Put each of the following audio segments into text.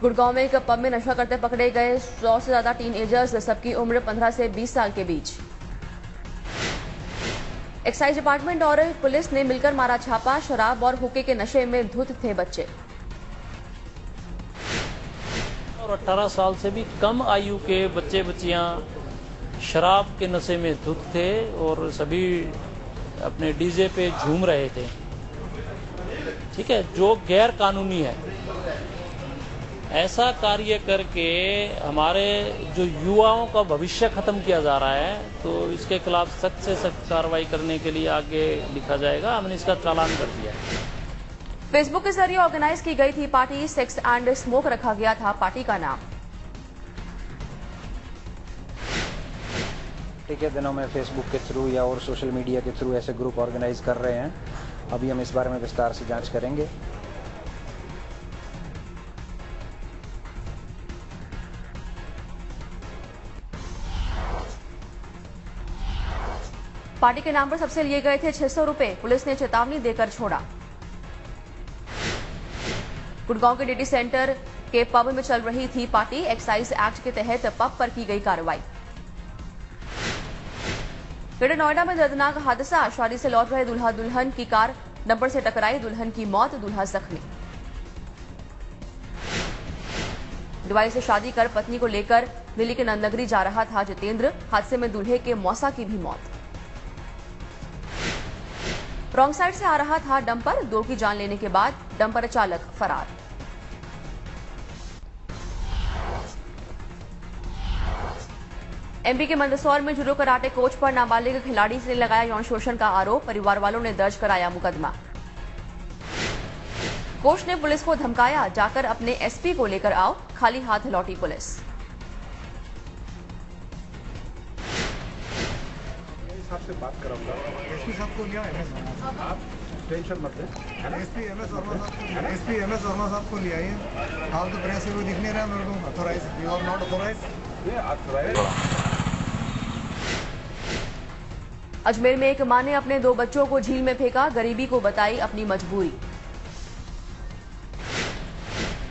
गुड़गांव में एक पब में नशा करते पकड़े गए 100 से ज्यादा टीनएजर्स, सबकी उम्र 15 से 20 साल के बीच। एक्साइज डिपार्टमेंट और पुलिस ने मिलकर मारा छापा, शराब और हुक्के के नशे में धुत थे बच्चे। और 18 साल से भी कम आयु के बच्चे बच्चियां शराब के नशे में धुत थे और सभी अपने डीजे पे झूम रहे थे। ठीक है, जो गैर कानूनी है। ऐसा कार्य करके हमारे जो युवाओं का भविष्य खत्म किया जा रहा है, तो इसके खिलाफ सख्त से सख्त कार्रवाई करने के लिए आगे लिखा जाएगा। हमने इसका चालान कर दिया है। फेसबुक के जरिए ऑर्गेनाइज की गई थी पार्टी, सेक्स एंड स्मोक रखा गया था पार्टी का नाम। पार्टी के दिनों में फेसबुक के थ्रू या और सोशल मीडिया के थ्रू ऐसे ग्रुप ऑर्गेनाइज कर रहे हैं। अभी हम इस बारे में विस्तार से जांच करेंगे। पार्टी के नाम पर सबसे लिए गए थे 600 रुपए, पुलिस ने चेतावनी देकर छोड़ा। गुड़गांव के डीडी सेंटर के पब में चल रही थी पार्टी, एक्साइज एक्ट के तहत पब पर की गई कार्रवाई। ग्रेटर नोएडा में दर्दनाक हादसा, शादी से लौट रहे दूल्हा दुल्हन की कार डंपर से टकराई, दुल्हन की मौत, दूल्हा जख्मी। दुबई से शादी कर पत्नी को लेकर दिल्ली के नंदनगरी जा रहा था जितेंद्र, हादसे में दूल्हे के मौसा की भी मौत। रॉन्ग साइड से आ रहा था डंपर, दो की जान लेने के बाद डंपर चालक फरार। एमपी के मंदसौर में जूडो कराटे कोच पर नाबालिग खिलाड़ी से लगाया यौन शोषण का आरोप, परिवार वालों ने दर्ज कराया मुकदमा। कोच ने पुलिस को धमकाया, जाकर अपने एसपी को लेकर आओ, खाली हाथ लौटी पुलिस। से बात कराऊंगा। एसपी साहब को लिया आप टेंशन मत लें। एसपी एम एस वर्मा साहब को लिया है। आप तो प्रेस में दिख नहीं रहा मेरे को। Authorise, you are not authorise. Ajmer में एक मां ने अपने 2 बच्चों को झील में फेंका, गरीबी को बताई अपनी मजबूरी।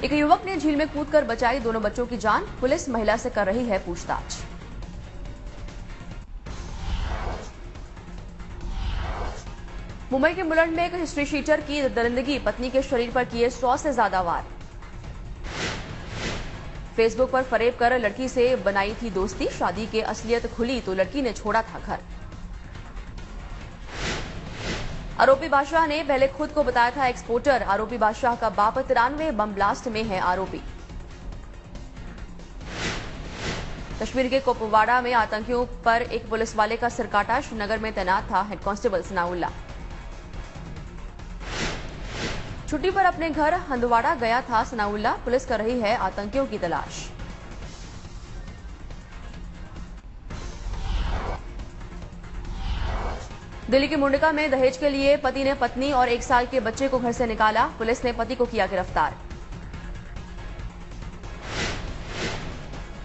एक युवक ने झील में कूदकर बचाई दोनों बच्चों की जान, पुलिस महिला से कर रही है पूछताछ। मुंबई के मुलंड में एक हिस्ट्री शीटर की दरिंदगी, पत्नी के शरीर पर किए 100 से ज्यादा वार। फेसबुक पर फरेब कर लड़की से बनाई थी दोस्ती, शादी की असलियत खुली तो लड़की ने छोड़ा था घर। आरोपी बादशाह ने पहले खुद को बताया था एक्सपोर्टर, आरोपी बादशाह का बाप 93 बम ब्लास्ट में है आरोपी। कश्मीर के कुपवाड़ा में आतंकियों पर एक पुलिस वाले का सिर काटा, श्रीनगर में तैनात था हेड कांस्टेबल सनाउल्ला। छुट्टी पर अपने घर हंदवाड़ा गया था सनाउल्ला, पुलिस कर रही है आतंकियों की तलाश। दिल्ली के मुंडका में दहेज के लिए पति ने पत्नी और 1 साल के बच्चे को घर से निकाला, पुलिस ने पति को किया गिरफ्तार।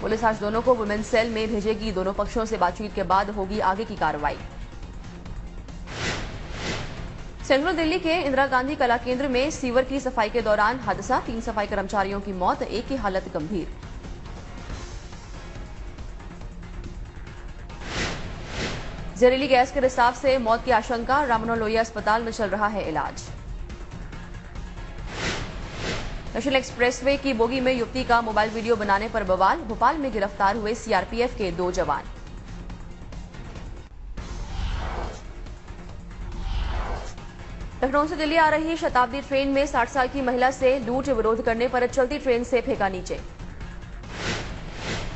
पुलिस आज दोनों को वुमेन सेल में भेजेगी, दोनों पक्षों से बातचीत के बाद होगी आगे की कार्रवाई। सेंट्रल दिल्ली के इंदिरा गांधी कला केंद्र में सीवर की सफाई के दौरान हादसा, 3 सफाई कर्मचारियों की मौत, एक की हालत गंभीर। जहरीली गैस के रिसाव से मौत की आशंका, राममनोलोहिया अस्पताल में चल रहा है इलाज। नेशनल एक्सप्रेसवे की बोगी में युवती का मोबाइल वीडियो बनाने पर बवाल, भोपाल में गिरफ्तार हुए सीआरपीएफ के 2 जवान। लखनऊ से दिल्ली आ रही शताब्दी ट्रेन में 60 साल की महिला से लूट, विरोध करने पर चलती ट्रेन से फेंका नीचे।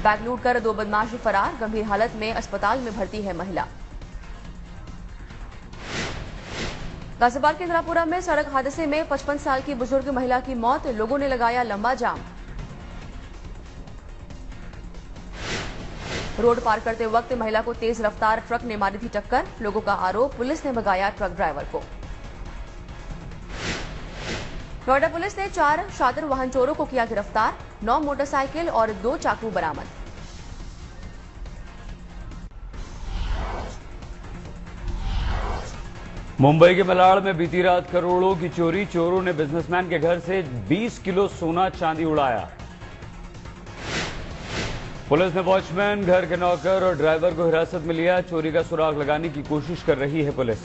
बैग लूट कर 2 बदमाश फरार, गंभीर हालत में अस्पताल में भर्ती है महिला। गाजियाबाद के इंदिरापुरा में सड़क हादसे में 55 साल की बुजुर्ग महिला की मौत, लोगों ने लगाया लंबा जाम। रोड पार करते वक्त महिला को तेज रफ्तार ट्रक ने मारी थी टक्कर, लोगों का आरोप, पुलिस ने भगाया ट्रक ड्राइवर को। नोएडा पुलिस ने 4 शातिर वाहन चोरों को किया गिरफ्तार, 9 मोटरसाइकिल और 2 चाकू बरामद। मुंबई के मलाड़ में बीती रात करोड़ों की चोरी, चोरों ने बिजनेसमैन के घर से 20 किलो सोना चांदी उड़ाया। पुलिस ने वॉचमैन, घर के नौकर और ड्राइवर को हिरासत में लिया। चोरी का सुराग लगाने की कोशिश कर रही है पुलिस।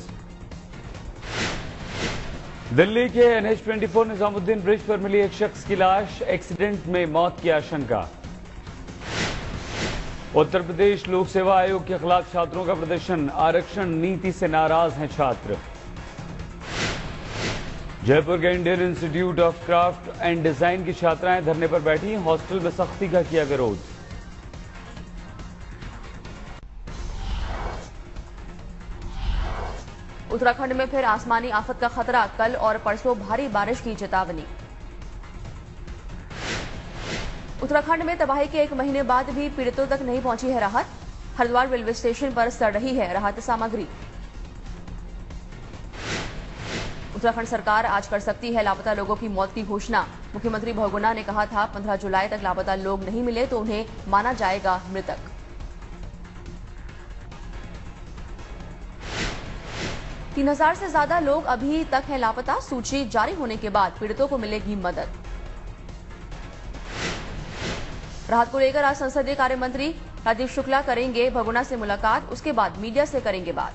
दिल्ली के NH-24 निजामुद्दीन ब्रिज पर मिली एक शख्स की लाश, एक्सीडेंट में मौत की आशंका। उत्तर प्रदेश लोक सेवा आयोग के खिलाफ छात्रों का प्रदर्शन, आरक्षण नीति से नाराज हैं छात्र। जयपुर के Indian institute of craft and design की छात्राएं धरने पर बैठी, हॉस्टल में सख्ती का किया विरोध। उत्तराखंड में फिर आसमानी आफत का खतरा, कल और परसों भारी बारिश की चेतावनी। उत्तराखंड में तबाही के 1 महीने बाद भी पीड़ितों तक नहीं पहुंची है राहत। हरिद्वार रेलवे स्टेशन पर सड़ रही है राहत सामग्री। उत्तराखंड सरकार आज कर सकती है लापता लोगों की मौत की घोषणा। मुख्यमंत्री बहुगुणा ने कहा था 15 जुलाई तक लापता लोग नहीं मिले तो उन्हें माना जाएगा मृतक। तीन 3000 से ज्यादा लोग अभी तक हैं लापता। सूची जारी होने के बाद पीड़ितों को मिलेगी मदद। राहत को लेकर आज संसदीय कार्य मंत्री राजीव शुक्ला करेंगे बहुगुणा से मुलाकात, उसके बाद मीडिया से करेंगे बात।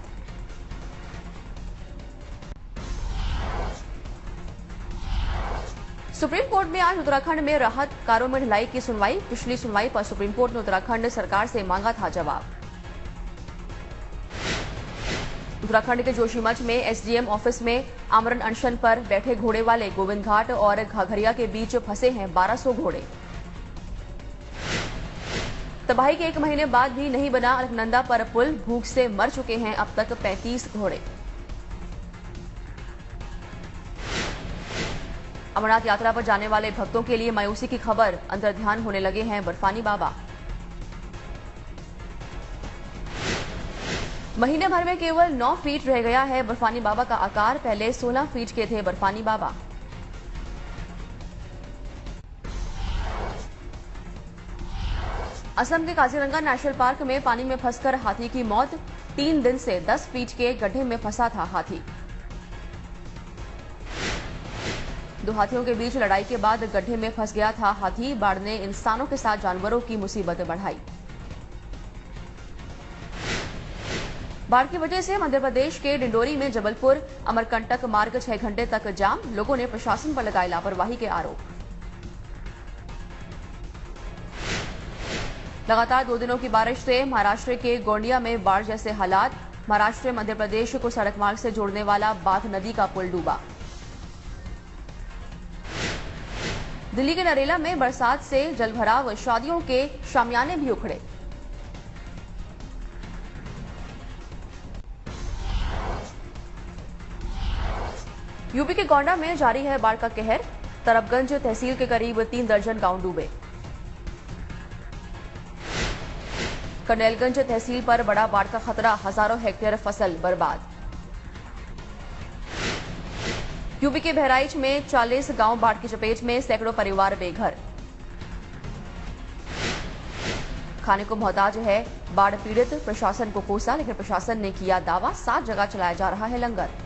सुप्रीम कोर्ट में आज उत्तराखंड में राहत कार्यों में ढिलाई की सुनवाई। पिछली सुनवाई पर सुप्रीम कोर्ट ने उत्तराखंड सरकार से मांगा था जवाब। उत्तराखंड के जोशीमठ में एसडीएम ऑफिस में आमरण अनशन पर बैठे घोड़े वाले गोविंद घाट और घाघरिया के बीच फंसे हैं 1200 घोड़े। तबाही के 1 महीने बाद भी नहीं बना अलकनंदा पर पुल, भूख से मर चुके हैं अब तक 35 घोड़े। अमरनाथ यात्रा पर जाने वाले भक्तों के लिए मायूसी की खबर, अंतर्ध्यान होने लगे हैं बर्फानी बाबा। महीने भर में केवल 9 फीट रह गया है बर्फानी बाबा का आकार, पहले 16 फीट के थे बर्फानी बाबा। असम के काजीरंगा नेशनल पार्क में पानी में फंसकर हाथी की मौत। 3 दिन से 10 फीट के गड्ढे में फंसा था हाथी। 2 हाथियों के बीच लड़ाई के बाद गड्ढे में फंस गया था हाथी। बाढ़ ने इंसानों के साथ जानवरों की मुसीबत बढ़ाई। बाढ़ की वजह से मध्य प्रदेश के डिंडोरी में जबलपुर अमरकंटक मार्ग 6 घंटे तक जाम। लोगों ने प्रशासन पर लगाए लापरवाही के आरोप। लगातार 2 दिनों की बारिश से महाराष्ट्र के गोंडिया में बाढ़ जैसे हालात। महाराष्ट्र मध्य प्रदेश को सड़क मार्ग से जोड़ने वाला बाघ नदी का पुल डूबा। दिल्ली के नरेला में बरसात से जलभराव, शादियों के शामियाने भी उखड़े। यूपी के गोंडा में जारी है बाढ़ का कहर। तरबगंज तहसील के करीब 3 दर्जन गांव डूबे। करनेलगंज तहसील पर बड़ा बाढ़ का खतरा, हजारों हेक्टेयर फसल बर्बाद। यूपी के बहराइच में 40 गांव बाढ़ की चपेट में, सैकड़ों परिवार बेघर। खाने को मोहताज है बाढ़ पीड़ित, प्रशासन को कोसा, लेकिन प्रशासन ने किया दावा 7 जगह चलाया जा रहा है लंगर।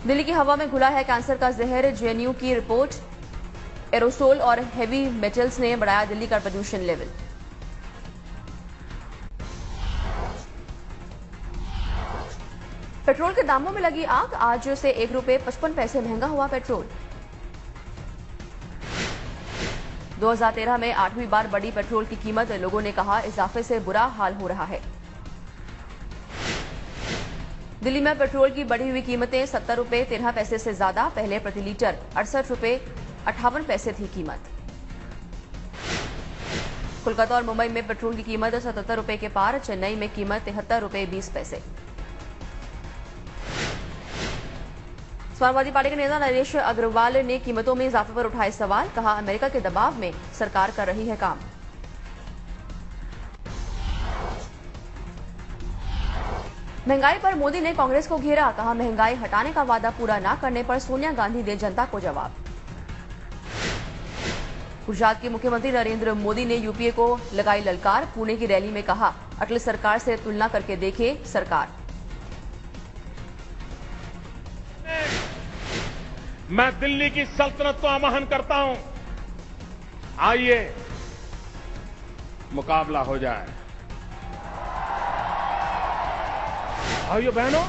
दिल्ली की हवा में घुला है कैंसर का जहर, जेएनयू की रिपोर्ट। एरोसोल और हेवी मेटल्स ने बढ़ाया दिल्ली का प्रदूषण लेवल। पेट्रोल के दामों में लगी आग, आज से 1 रुपये 55 पैसे महंगा हुआ पेट्रोल। 2013 में 8वीं बार बढ़ी पेट्रोल की कीमत, लोगों ने कहा इजाफे से बुरा हाल हो रहा है। दिल्ली में पेट्रोल की बढ़ी हुई कीमतें 70 रुपये 13 पैसे से ज्यादा, पहले प्रति लीटर 68 रुपये 58 पैसे थी कीमत। कोलकाता और मुंबई में पेट्रोल की कीमत 77 रुपये के पार, चेन्नई में कीमत 73 रुपये 20 पैसे। समाजवादी पार्टी के नेता नरेश अग्रवाल ने कीमतों में इजाफे पर उठाए सवाल, कहा अमेरिका के दबाव में सरकार कर रही है काम। महंगाई पर मोदी ने कांग्रेस को घेरा, कहा महंगाई हटाने का वादा पूरा न करने पर सोनिया गांधी दे जनता को जवाब। गुजरात के मुख्यमंत्री नरेंद्र मोदी ने यूपीए को लगाई ललकार, पुणे की रैली में कहा अटल सरकार से तुलना करके देखे सरकार। मैं दिल्ली की सल्तनत को आह्वान करता हूं, आइए मुकाबला हो जाए। भाइयों बहनों,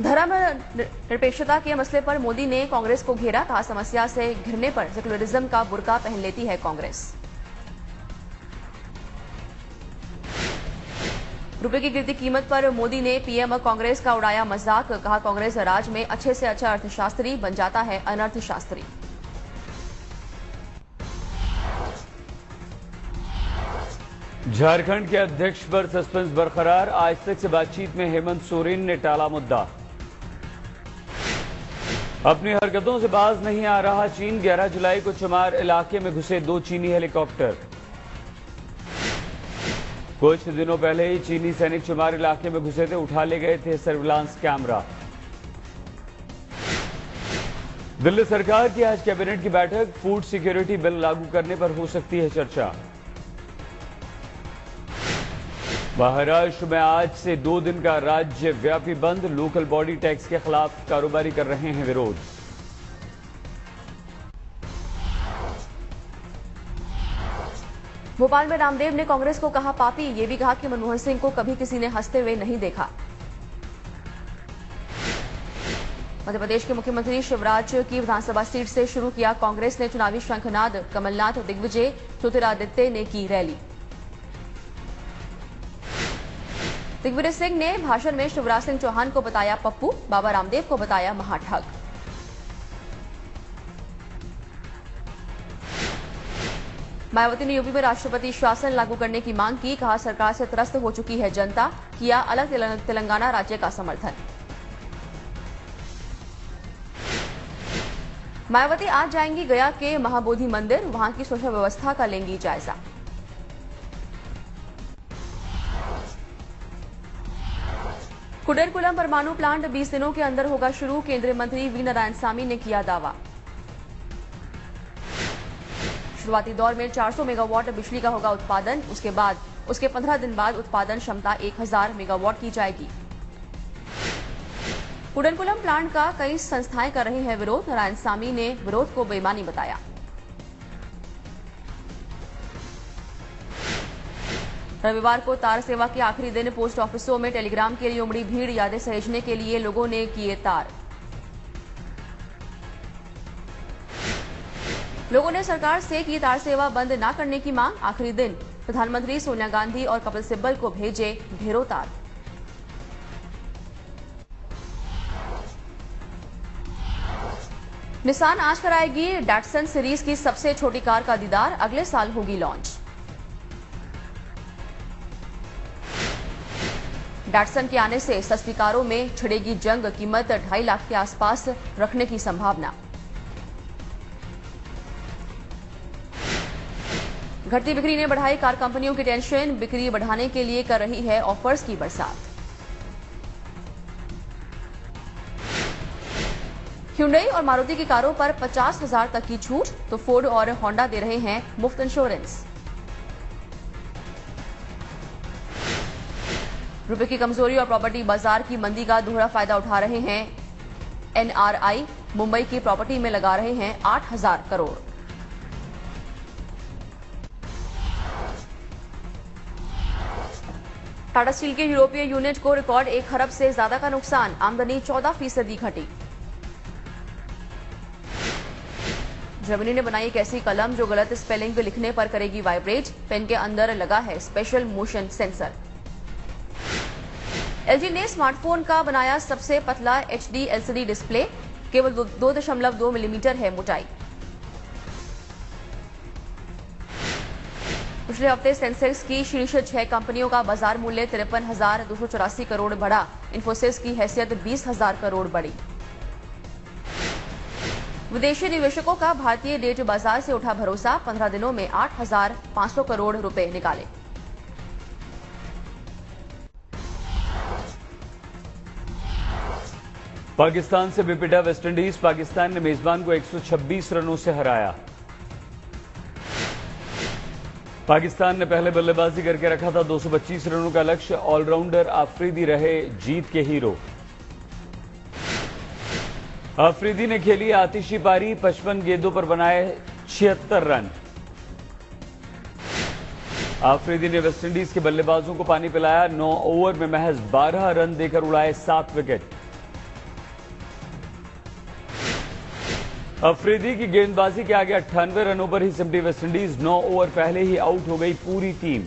धर्म निरपेक्षता के मसले पर मोदी ने कांग्रेस को घेरा, कहा समस्या से घिरने पर सेकुलरिज्म का बुर्का पहन लेती है कांग्रेस। रुपए की गिरती कीमत पर मोदी ने पीएम कांग्रेस का उड़ाया मजाक, कहा कांग्रेस राज में अच्छे से अच्छा अर्थशास्त्री बन जाता है अनर्थशास्त्री। झारखंड के अध्यक्ष पर सस्पेंस बरकरार, आज तक से बातचीत में हेमंत सोरेन ने टाला मुद्दा। अपनी हरकतों से बाज नहीं आ रहा चीन, 11 जुलाई को चमार इलाके में घुसे 2 चीनी हेलीकॉप्टर। कुछ दिनों पहले ही चीनी सैनिक चमार इलाके में घुसे थे, उठा ले गए थे सर्विलांस कैमरा। दिल्ली सरकार की आज कैबिनेट की बैठक, फूड सिक्योरिटी बिल लागू करने पर हो सकती है चर्चा। महाराष्ट्र में आज से 2 दिन का राज्यव्यापी बंद, लोकल बॉडी टैक्स के खिलाफ कारोबारी कर रहे हैं विरोध। भोपाल में रामदेव ने कांग्रेस को कहा पापी, ये भी कहा कि मनमोहन सिंह को कभी किसी ने हंसते हुए नहीं देखा। मध्य प्रदेश के मुख्यमंत्री शिवराज की विधानसभा सीट से शुरू किया कांग्रेस ने चुनावी शंखनाद, कमलनाथ, दिग्विजय, ज्योतिरादित्य ने की रैली। दिग्विजय सिंह ने भाषण में शिवराज सिंह चौहान को बताया पप्पू, बाबा रामदेव को बताया महाठग। मायावती ने यूपी में राष्ट्रपति शासन लागू करने की मांग की, कहा सरकार से त्रस्त हो चुकी है जनता, किया अलग तेलंगाना राज्य का समर्थन। मायावती आज जाएंगी गया के महाबोधि मंदिर, वहां की सुरक्षा व्यवस्था का लेंगी जायजा। कुडरकुलम परमाणु प्लांट 20 दिनों के अंदर होगा शुरू, केंद्रीय मंत्री वी नारायणसामी ने किया दावा। शुरुआती दौर में 400 मेगावाट बिजली का होगा उत्पादन, उसके 15 दिन बाद उत्पादन क्षमता 1000 मेगावाट की जाएगी। कुडरकुलम प्लांट का कई संस्थाएं कर रही हैं विरोध, नारायणसामी ने विरोध को बेईमानी बताया। रविवार को तार सेवा के आखिरी दिन पोस्ट ऑफिसों में टेलीग्राम के लिए उमड़ी भीड़, यादें सहेजने के लिए लोगों ने किए तार। लोगों ने सरकार से की तार सेवा बंद न करने की मांग, आखिरी दिन प्रधानमंत्री सोनिया गांधी और कपिल सिब्बल को भेजे ढेरों तार। निसान आज कराएगी डैटसन सीरीज की सबसे छोटी कार का दीदार, अगले साल होगी लॉन्च। डैटसन के आने से सस्ती कारों में छिड़ेगी जंग, कीमत 2.5 लाख के आसपास रखने की संभावना। घटती बिक्री ने बढ़ाई कार कंपनियों की टेंशन, बिक्री बढ़ाने के लिए कर रही है ऑफर्स की बरसात। ह्युंडई और मारुति की कारों पर 50,000 तक की छूट, तो फोर्ड और होंडा दे रहे हैं मुफ्त इंश्योरेंस। रुपए की कमजोरी और प्रॉपर्टी बाजार की मंदी का दोहरा फायदा उठा रहे हैं एनआरआई, मुंबई की प्रॉपर्टी में लगा रहे हैं 8,000 करोड़। टाटा स्टील के यूरोपीय यूनिट को रिकॉर्ड 1 खरब से ज्यादा का नुकसान, आमदनी 14% घटी। जर्मनी ने बनाई एक ऐसी कलम जो गलत स्पेलिंग पे लिखने पर करेगी वाइब्रेट, पेन के अंदर लगा है स्पेशल मोशन सेंसर। एलजी ने स्मार्टफोन का बनाया सबसे पतला एचडी एलसीडी डिस्प्ले, केवल 2.2 मिलीमीटर है मोटाई। पिछले हफ्ते सेंसेक्स की शीर्ष 6 कंपनियों का बाजार मूल्य 53,284 करोड़ बढ़ा, इन्फोसिस की हैसियत 20,000 करोड़ बढ़ी। विदेशी निवेशकों का भारतीय डेट बाजार से उठा भरोसा, 15 दिनों में 8,500 करोड़ रुपए निकाले। पाकिस्तान से बिपिटा वेस्टइंडीज, पाकिस्तान ने मेजबान को 126 रनों से हराया। पाकिस्तान ने पहले बल्लेबाजी करके रखा था 225 रनों का लक्ष्य, ऑलराउंडर आफरीदी रहे जीत के हीरो। आफरीदी ने खेली आतिशी पारी, 55 गेंदों पर बनाए 76 रन। आफरीदी ने वेस्टइंडीज के बल्लेबाजों को पानी पिलाया। 9 ओवर में महज 12 रन देकर उड़ाए 7 विकेट। अफरीदी की गेंदबाजी के आगे 98 रनों पर ही सिमटी वेस्टइंडीज। 9 ओवर पहले ही आउट हो गई पूरी टीम।